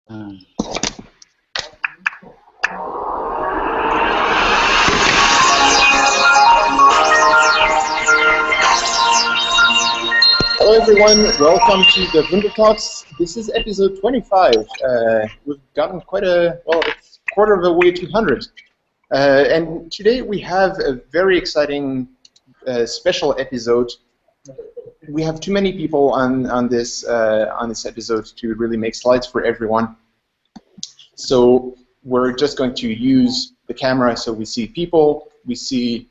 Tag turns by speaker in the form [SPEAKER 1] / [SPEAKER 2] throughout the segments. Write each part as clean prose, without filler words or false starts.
[SPEAKER 1] Hello everyone, welcome to the Wundertalks. This is episode 25. We've gotten quite it's a quarter of the way to 100. And today we have a very exciting special episode. We have too many people on this episode to really make slides for everyone. So we're just going to use the camera so we see people. We see,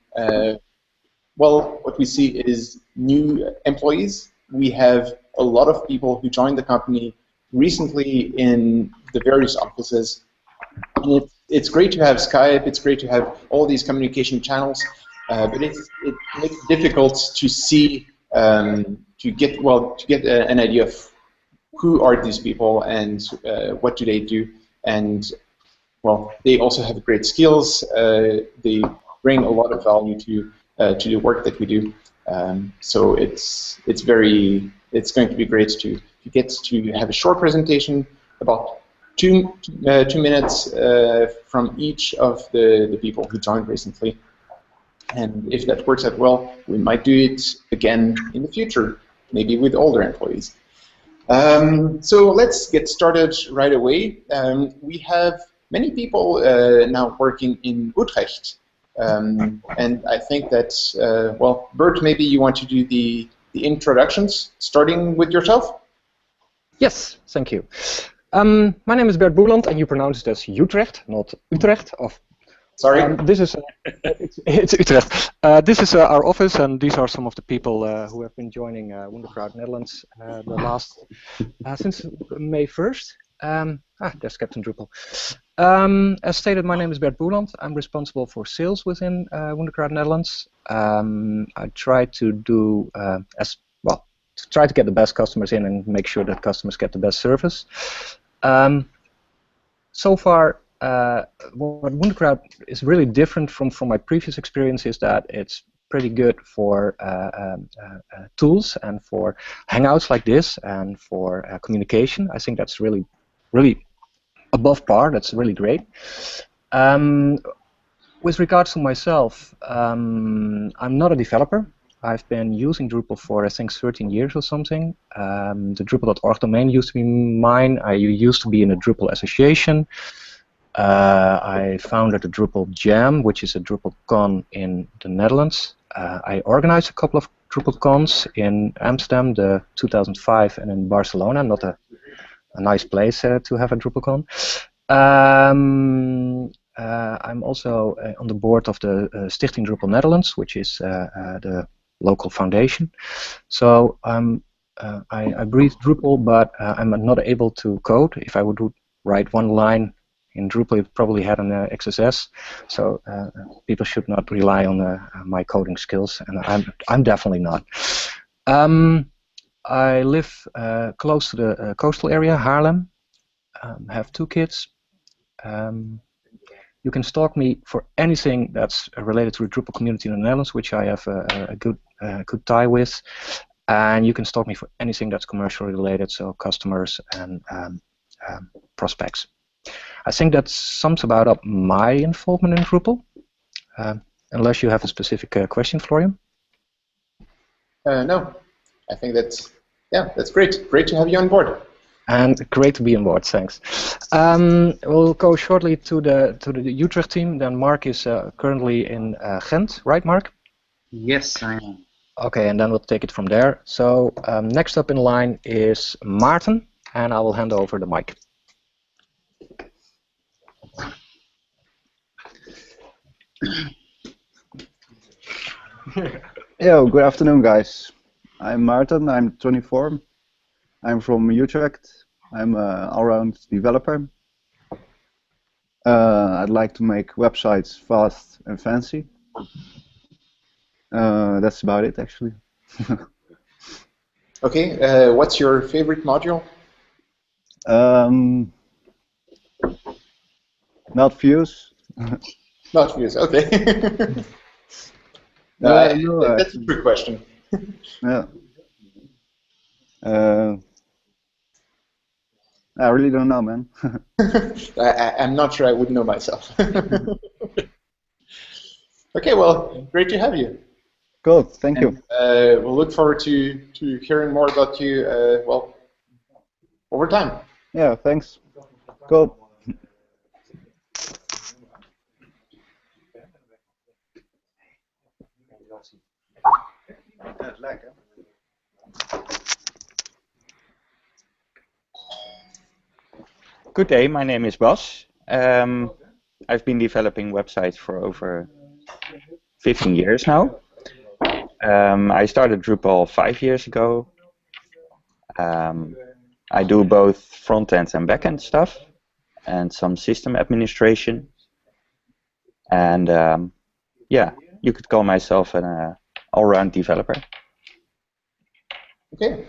[SPEAKER 1] what we see is new employees. We have a lot of people who joined the company recently in the various offices. And it's great to have Skype. It's great to have all these communication channels, but it makes it difficult to see to get an idea of who are these people and what do they do. And well, they also have great skills. They bring a lot of value to the work that we do. So it's going to be great to get to have a short presentation about two minutes from each of the people who joined recently. And if that works out well, we might do it again in the future, maybe with older employees. So let's get started right away. We have many people now working in Utrecht. And I think that, Bert, maybe you want to do the introductions, starting with yourself?
[SPEAKER 2] Yes, thank you. My name is Bert Boeland, and you pronounce it as Utrecht, not Utrecht.
[SPEAKER 1] Sorry.
[SPEAKER 2] This is it's Utrecht. This is our office, and these are some of the people who have been joining Wundertalks Netherlands since May 1st. There's Captain Drupal. As stated, my name is Bert Boeland. I'm responsible for sales within Wundertalks Netherlands. I try to do to get the best customers in and make sure that customers get the best service. So far, what Wundertalks is really different from my previous experience is that it's pretty good for tools and for hangouts like this and for communication. I think that's really above par. That's really great. With regards to myself, I'm not a developer. I've been using Drupal for I think 13 years or something. The Drupal.org domain used to be mine. I used to be in a Drupal association. I founded a Drupal Jam, which is a DrupalCon in the Netherlands. I organized a couple of DrupalCons in Amsterdam, the 2005, and in Barcelona. Not a nice place to have a DrupalCon. I'm also on the board of the Stichting Drupal Netherlands, which is the local foundation. So I breathe Drupal, but I'm not able to code. If I would write one line in Drupal, it probably had an XSS. So people should not rely on my coding skills, and I'm definitely not. I live close to the coastal area, Haarlem. Have 2 kids. You can stalk me for anything that's related to the Drupal community in the Netherlands, which I have a good tie with. And you can stalk me for anything that's commercially related, so customers and prospects. I think that sums about up my involvement in Drupal, unless you have a specific question, Florian.
[SPEAKER 1] No, I think that's great. Great to have you on board.
[SPEAKER 2] And great to be on board. Thanks. We'll go shortly to the Utrecht team. Then Mark is currently in Ghent, right, Mark?
[SPEAKER 3] Yes, I am.
[SPEAKER 2] Okay, and then we'll take it from there. So next up in line is Maarten, and I will hand over the mic.
[SPEAKER 4] Yo, good afternoon, guys. I'm Maarten. I'm 24. I'm from Utrecht. I'm an all-round developer. I'd like to make websites fast and fancy. That's about it, actually.
[SPEAKER 1] Okay, what's your favorite module?
[SPEAKER 4] Not Views.
[SPEAKER 1] Not Views, okay. That's a good question.
[SPEAKER 4] Yeah. I really don't know, man.
[SPEAKER 1] I'm not sure I would know myself. Okay, well, great to have you.
[SPEAKER 4] Cool, thank you.
[SPEAKER 1] We'll look forward to hearing more about you, well, over time.
[SPEAKER 4] Yeah, thanks. Cool.
[SPEAKER 5] Good day, my name is Bas. I've been developing websites for over 15 years now. I started Drupal 5 years ago. I do both front-end and back-end stuff and some system administration. And yeah, you could call myself an all-round developer.
[SPEAKER 1] Okay,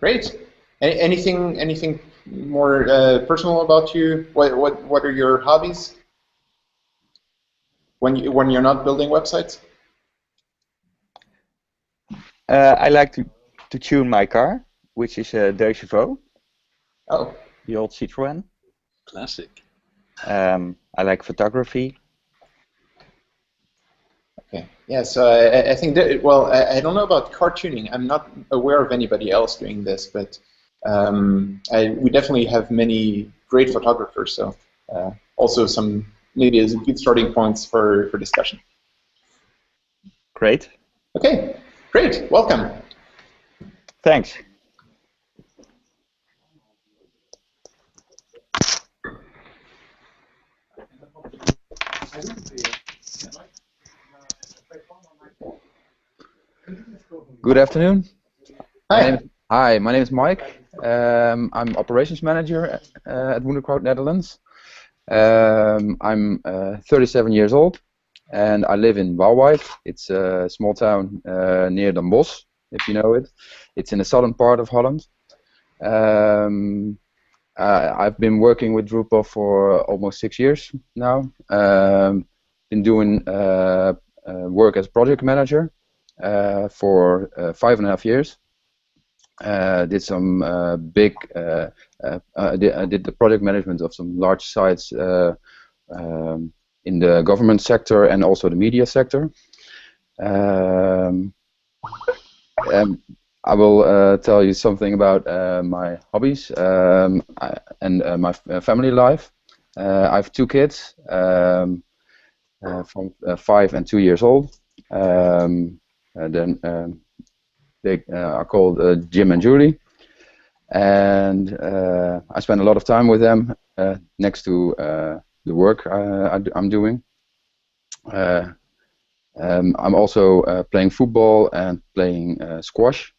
[SPEAKER 1] great. Anything more personal about you? What are your hobbies when you're not building websites?
[SPEAKER 5] I like to tune my car, which is a Deux Chevaux.
[SPEAKER 1] Oh,
[SPEAKER 5] the old Citroën.
[SPEAKER 6] Classic.
[SPEAKER 5] I like photography.
[SPEAKER 1] okay. Yeah, so I think that, well, I don't know about car tuning. I'm not aware of anybody else doing this, but we definitely have many great photographers, so also some maybe as good starting points for discussion.
[SPEAKER 5] Great.
[SPEAKER 1] Okay, great. Welcome.
[SPEAKER 5] Thanks.
[SPEAKER 7] Good afternoon.
[SPEAKER 1] Hi.
[SPEAKER 7] Hi, my name is Mike. I'm operations manager at Wundertalks Netherlands. I'm 37 years old and I live in Waalwijk. It's a small town near Den Bosch, if you know it. It's in the southern part of Holland. I've been working with Drupal for almost 6 years now. Been doing work as project manager for 5.5 years. Did some big. I did the project management of some large sites in the government sector and also the media sector. I will tell you something about my hobbies and my family life. I have 2 kids from 5 and 2 years old. They are called Jim and Julie, and I spend a lot of time with them next to the work I'm doing. I'm also playing football and playing squash,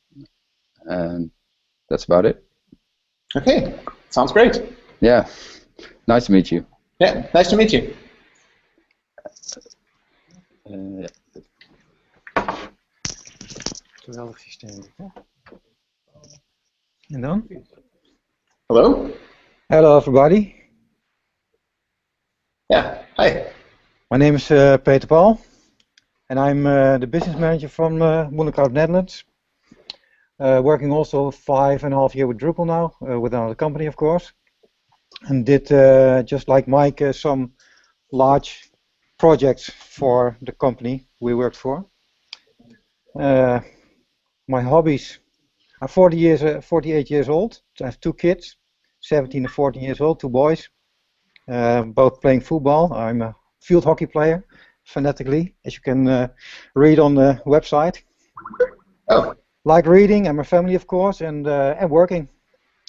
[SPEAKER 7] and that's about it.
[SPEAKER 1] Okay, sounds great.
[SPEAKER 7] Yeah, nice to meet you.
[SPEAKER 1] Yeah, nice to meet you.
[SPEAKER 7] Yeah.
[SPEAKER 2] Geweldig systeem. En dan?
[SPEAKER 1] Hello?
[SPEAKER 2] Hello everybody.
[SPEAKER 1] Yeah, hi.
[SPEAKER 2] My name is Peter Paul and I'm the business manager from Wundertalks Netherlands. Working also 5.5 years with Drupal now, with another company of course. And did, just like Mike, some large projects for the company we worked for. My hobbies. I'm 48 years old. I have 2 kids, 17 and 14 years old, 2 boys, both playing football. I'm a field hockey player, fanatically, as you can read on the website.
[SPEAKER 1] Oh.
[SPEAKER 2] Like reading and my family, of course, and working.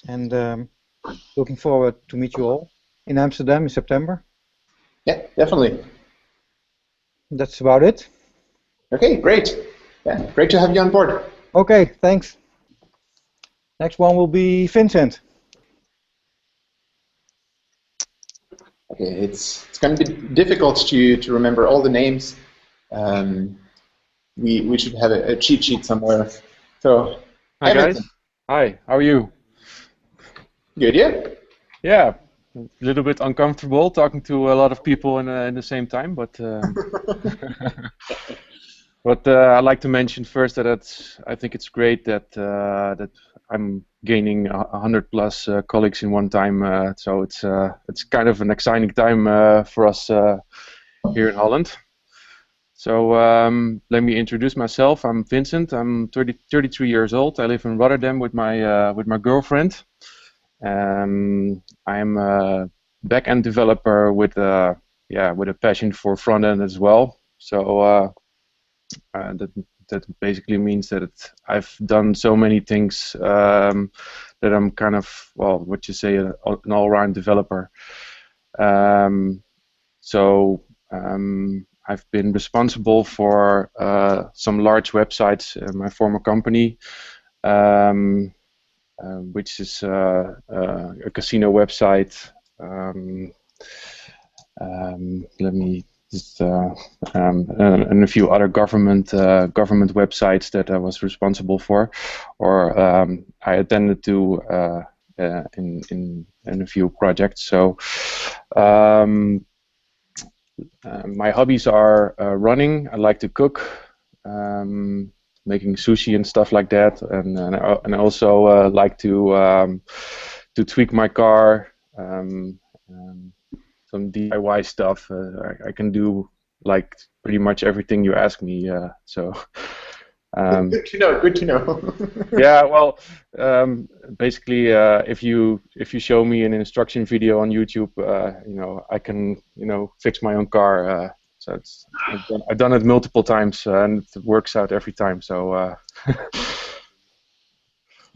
[SPEAKER 2] And looking forward to meet you all in Amsterdam in September.
[SPEAKER 1] Yeah, definitely.
[SPEAKER 2] That's about it.
[SPEAKER 1] Okay, great. Yeah, great to have you on board.
[SPEAKER 2] Okay, thanks. Next one will be Vincent.
[SPEAKER 1] Okay, it's going to be difficult to remember all the names. We should have a cheat sheet somewhere. So,
[SPEAKER 6] Hi guys.
[SPEAKER 1] Vincent.
[SPEAKER 6] Hi, how are you?
[SPEAKER 1] Good, yeah?
[SPEAKER 6] Yeah, a little bit uncomfortable talking to a lot of people in the same time, but But I'd like to mention first that I think it's great that that I'm gaining 100 plus colleagues in one time. So it's kind of an exciting time for us here in Holland. So let me introduce myself. I'm Vincent. I'm 33 years old. I live in Rotterdam with my girlfriend. I'm a back-end developer with a passion for front-end as well. So that basically means that I've done so many things that I'm kind of, well, what you say, an all-round developer. I've been responsible for some large websites in my former company, which is a casino website. Let me just and a few other government websites that I was responsible for, or I attended to in a few projects. So. My hobbies are running. I like to cook, making sushi and stuff like that, and I also like to tweak my car, some DIY stuff. I can do like pretty much everything you ask me.
[SPEAKER 1] Good to know. Good to know.
[SPEAKER 6] Yeah, well, basically, if you show me an instruction video on YouTube, I can fix my own car. So I've done it multiple times, and it works out every time. So.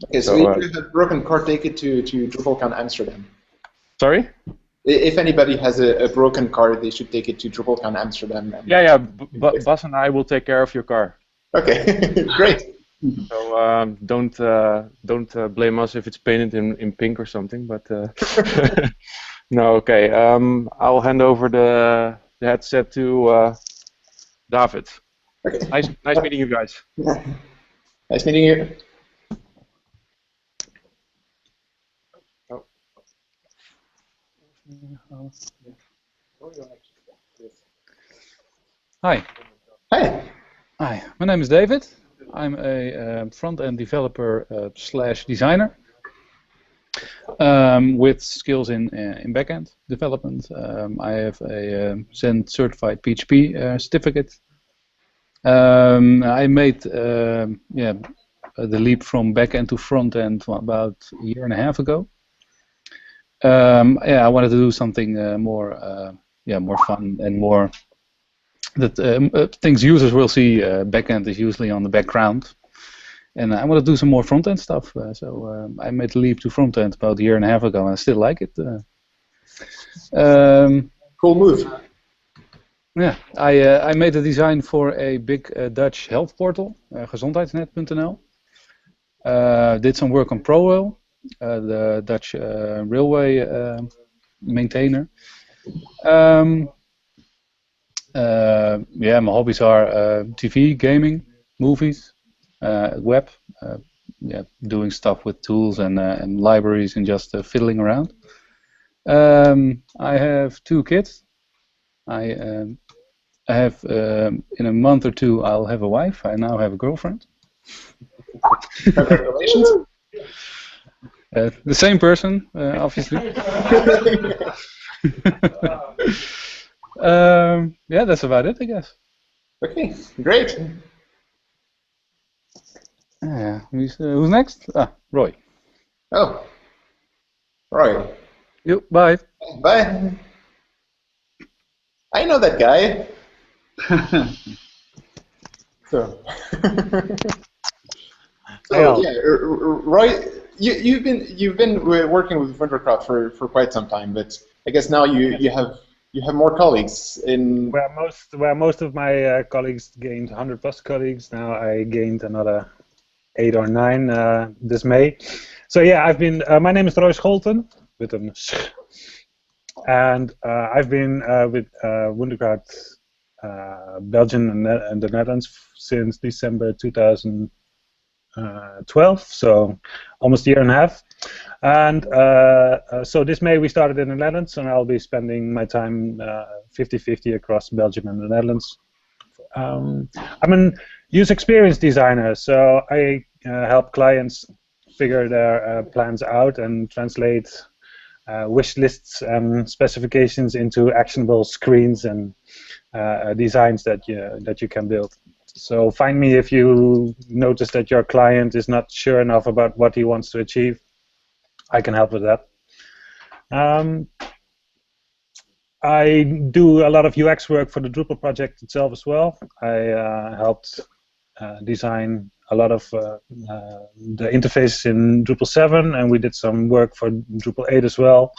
[SPEAKER 1] Okay, so if you have a broken car, take it to DrupalCon Amsterdam.
[SPEAKER 6] Sorry?
[SPEAKER 1] If anybody has a broken car, they should take it to DrupalCon Amsterdam.
[SPEAKER 6] Yeah. Bas and I will take care of your car.
[SPEAKER 1] Okay, great.
[SPEAKER 6] So don't blame us if it's painted in pink or something. But no, okay. I'll hand over the headset to David.
[SPEAKER 1] Okay.
[SPEAKER 6] Nice meeting you guys.
[SPEAKER 1] Nice meeting you.
[SPEAKER 8] Hi.
[SPEAKER 1] Hi.
[SPEAKER 8] Hi, my name is David. I'm a front-end developer slash designer with skills in back-end development. I have a Zen certified PHP certificate. I made the leap from back-end to front-end about a year and a half ago. I wanted to do something more fun and more that things users will see. Backend is usually on the background, and I want to do some more front-end stuff. So I made the leap to front-end about a year and a half ago, and I still like it.
[SPEAKER 1] Cool move.
[SPEAKER 8] Yeah, I made a design for a big Dutch health portal, gezondheidsnet.nl. Did some work on ProRail, the Dutch railway maintainer. My hobbies are TV, gaming, movies, web, doing stuff with tools and libraries and just fiddling around. I have 2 kids. I have in a month or 2 I'll have a wife. I now have a girlfriend.
[SPEAKER 1] Congratulations.
[SPEAKER 8] The same person, obviously. That's about it, I guess.
[SPEAKER 1] Okay, great.
[SPEAKER 8] Who's next? Roy.
[SPEAKER 1] Oh, Roy.
[SPEAKER 8] Yep, bye.
[SPEAKER 1] Bye. I know that guy. So yeah, Roy, you've been working with Wundertalks for quite some time, but I guess now you have more colleagues in.
[SPEAKER 9] Where most of my colleagues gained 100 plus colleagues, now I gained another 8 or 9 this May. So yeah, I've been. My name is Roy Scholten with an sch, and I've been with Wundertalks Belgium and the Netherlands since December 2012, so almost a year and a half. And so this May we started in the Netherlands, and I'll be spending my time 50-50 across Belgium and the Netherlands I'm an user experience designer, so I help clients figure their plans out and translate wish lists and specifications into actionable screens and designs that you can build. So find me if you notice that your client is not sure enough about what he wants to achieve. I can help with that. I do a lot of UX work for the Drupal project itself as well. I helped design a lot of the interfaces in Drupal 7, and we did some work for Drupal 8 as well.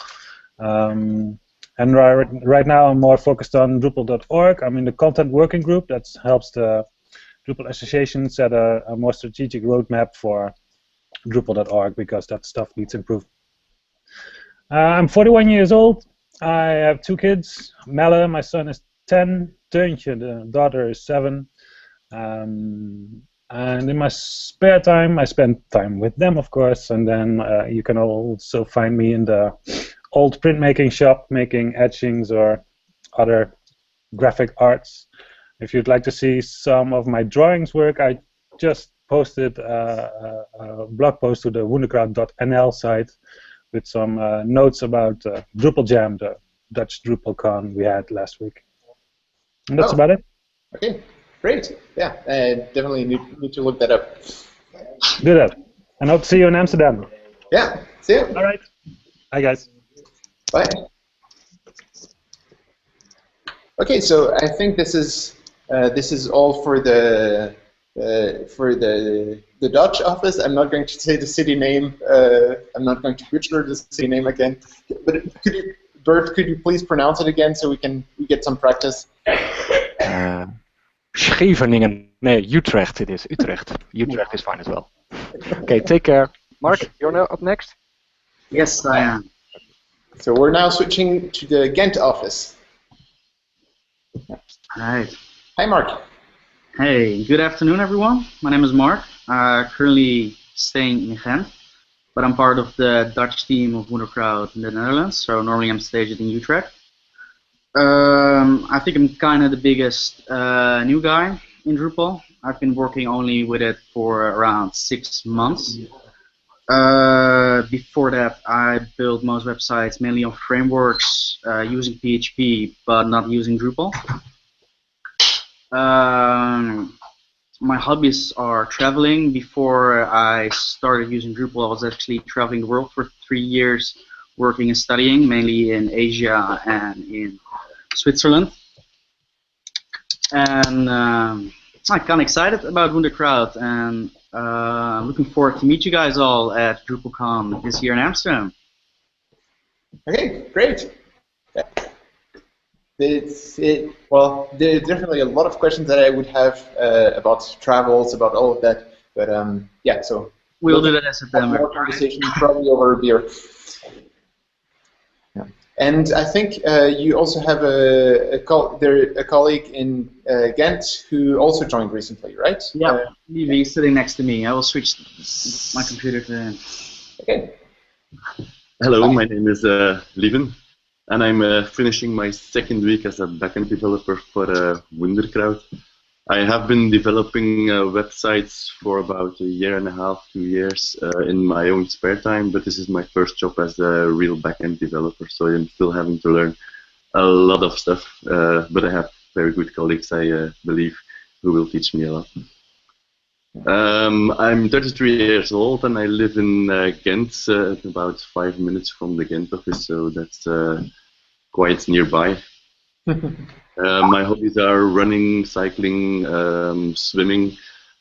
[SPEAKER 9] And right now I'm more focused on Drupal.org. I'm in the content working group that helps the Drupal Association set a more strategic roadmap for Drupal.org because that stuff needs improvement. I'm 41 years old. I have 2 kids. Melle, my son, is 10. Teuntje, the daughter, is 7. And in my spare time, I spend time with them, of course. And then you can also find me in the old printmaking shop making etchings or other graphic arts. If you'd like to see some of my drawings work, I just posted a blog post to the Wundertalks.nl site with some notes about Drupal Jam, the Dutch DrupalCon we had last week. And that's about it.
[SPEAKER 1] Okay, great. Yeah, definitely need to look that up.
[SPEAKER 9] Do that. And hope to see you in Amsterdam.
[SPEAKER 1] Yeah, see you.
[SPEAKER 9] All right. Hi, guys.
[SPEAKER 1] Bye. Okay, so I think this is all for the Dutch office. I'm not going to say the city name. I'm not going to butcher the city name again. But Bert, could you please pronounce it again so we get some practice?
[SPEAKER 2] Scheveningen. No, Utrecht it is. Utrecht. Utrecht is fine as well. Okay, take care. Mark, you're up next?
[SPEAKER 3] Yes, I am.
[SPEAKER 1] So we're now switching to the Ghent office.
[SPEAKER 3] Hi.
[SPEAKER 1] Hi, Mark.
[SPEAKER 3] Hey, good afternoon, everyone. My name is Mark. Currently staying in Ghent, but I'm part of the Dutch team of Wunderkraut in the Netherlands, so normally I'm stationed in Utrecht. I think I'm kind of the biggest new guy in Drupal. I've been working only with it for around 6 months. Before that, I built most websites mainly on frameworks using PHP, but not using Drupal. My hobbies are traveling. Before I started using Drupal, I was actually traveling the world for 3 years, working and studying, mainly in Asia and in Switzerland. And I'm kind of excited about Wunderkraut, and looking forward to meet you guys all at DrupalCon this year in Amsterdam.
[SPEAKER 1] Okay, great. Yeah. Well, there's definitely a lot of questions that I would have about travels, about all of that. But yeah, so
[SPEAKER 3] we'll do that in September.
[SPEAKER 1] More conversation probably over a beer. Yeah. And I think you also have a colleague in Ghent who also joined recently, right?
[SPEAKER 3] Yeah, he's sitting next to me. I will switch my computer to him.
[SPEAKER 1] Okay.
[SPEAKER 10] Hello, my name is Lieven, and I'm finishing my 2nd week as a backend developer for Wunderkraut. I have been developing websites for about 1.5 years, 2 years in my own spare time, but this is my first job as a real backend developer, so I'm still having to learn a lot of stuff, but I have very good colleagues, I believe, who will teach me a lot. I'm 33 years old and I live in Ghent, about 5 minutes from the Ghent office, so that's quite nearby. My hobbies are running, cycling, swimming,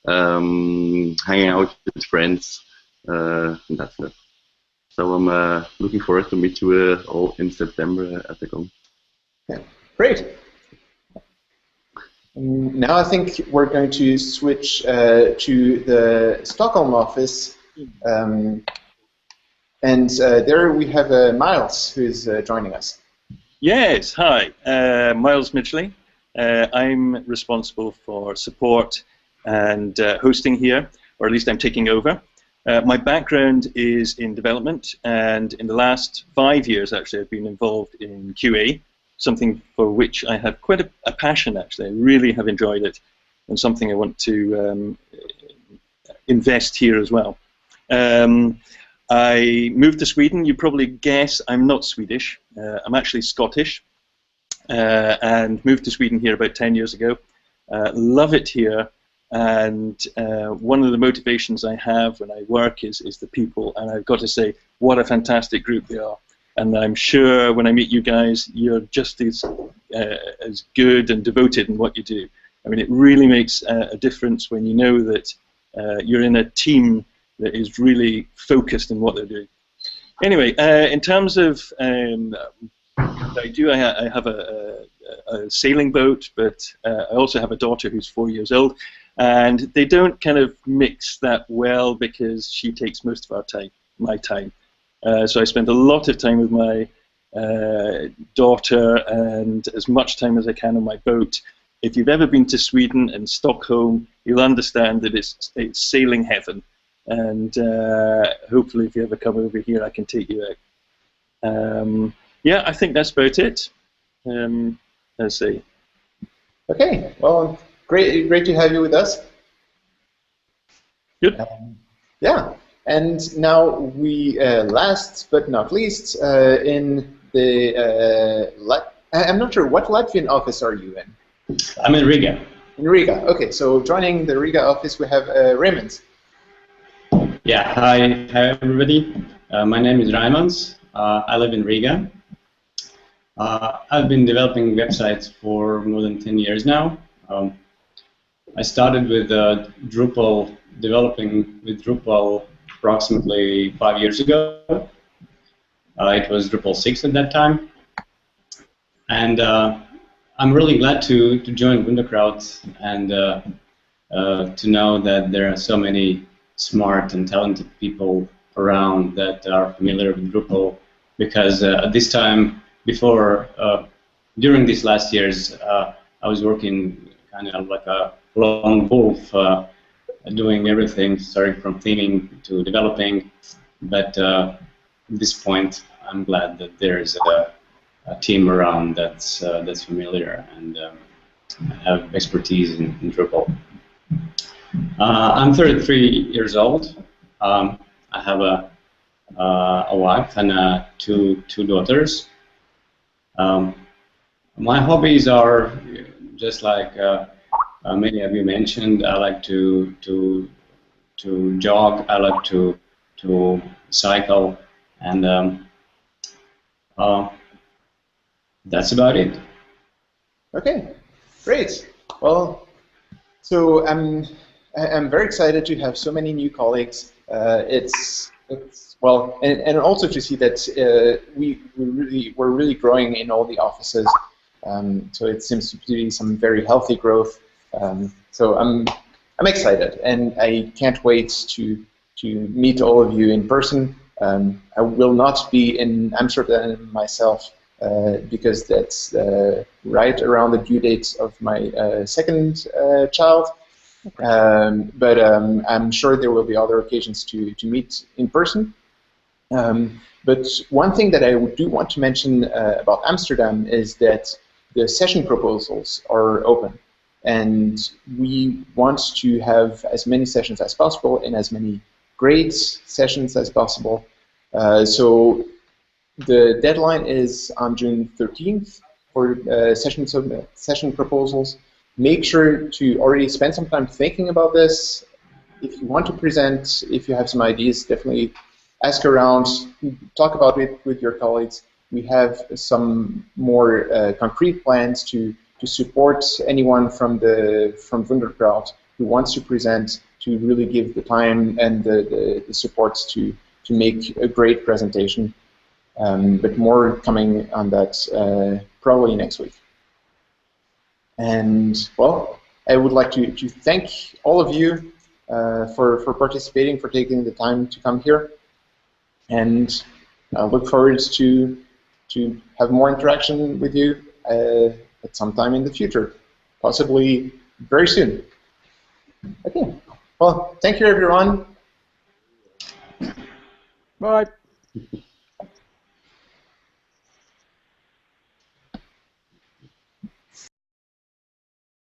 [SPEAKER 10] hanging out with friends, and that's it. So I'm looking forward to meet you all in September at the con.
[SPEAKER 1] Yeah. Great. Now I think we're going to switch to the Stockholm office, and there we have Miles who is joining us.
[SPEAKER 11] Yes, hi, Miles Midgley. I'm responsible for support and hosting here, or at least I'm taking over. My background is in development, and in the last 5 years actually I've been involved in QA. something for which I have quite a passion, actually. I really have enjoyed it, and something I want to invest here as well. I moved to Sweden. You probably guess I'm not Swedish. I'm actually Scottish, and moved to Sweden here about 10 years ago. Love it here, and one of the motivations I have when I work is the people, and I've got to say, what a fantastic group they are. And I'm sure when I meet you guys, you're just as good and devoted in what you do. I mean, it really makes a difference when you know that you're in a team that is really focused in what they're doing. Anyway, in terms of what I do, I have a sailing boat, but I also have a daughter who's 4 years old, and they don't kind of mix that well because she takes most of our time, my time. So I spend a lot of time with my daughter and as much time as I can on my boat. If you've ever been to Sweden and Stockholm, you'll understand that it's sailing heaven. And hopefully if you ever come over here, I can take you out. Yeah, I think that's about it. Let's see.
[SPEAKER 1] Okay, well, great to have you with us.
[SPEAKER 11] Good.
[SPEAKER 1] Yeah, and now we, last but not least, in the, I'm not sure, what Latvian office are you in?
[SPEAKER 12] I'm in Riga.
[SPEAKER 1] In Riga, okay, so joining the Riga office we have Raymond.
[SPEAKER 12] Yeah, hi everybody. My name is Raimons. I live in Riga. I've been developing websites for more than 10 years now. I started with Drupal, developing with Drupal approximately 5 years ago. It was Drupal 6 at that time. And I'm really glad to join Wundertalks and to know that there are so many smart and talented people around that are familiar with Drupal, because at this time, during these last years, I was working kind of like a lone wolf, doing everything, starting from theming to developing. But at this point, I'm glad that there's a team around that's familiar and have expertise in Drupal. I'm 33 years old. I have a wife and two daughters. My hobbies are just like many of you mentioned. I like to jog. I like to cycle, and that's about it.
[SPEAKER 1] Okay, great. Well, so I'm very excited to have so many new colleagues. It's well, and also to see that we're really growing in all the offices. So it seems to be some very healthy growth. So I'm excited, and I can't wait to meet all of you in person. I will not be in Amsterdam myself because that's right around the due date of my second child. But I'm sure there will be other occasions to meet in person. But one thing that I do want to mention about Amsterdam is that the session proposals are open, and we want to have as many sessions as possible and as many great sessions as possible. So the deadline is on June 13th for session proposals. Make sure to already spend some time thinking about this. If you want to present, if you have some ideas, definitely ask around, talk about it with your colleagues. We have some more concrete plans to support anyone from Wunderkraut who wants to present, to really give the time and the supports to make a great presentation. But more coming on that probably next week. And well, I would like to thank all of you for participating, for taking the time to come here, and I look forward to have more interaction with you at some time in the future, possibly very soon. Okay. Well, thank you, everyone.
[SPEAKER 6] Bye.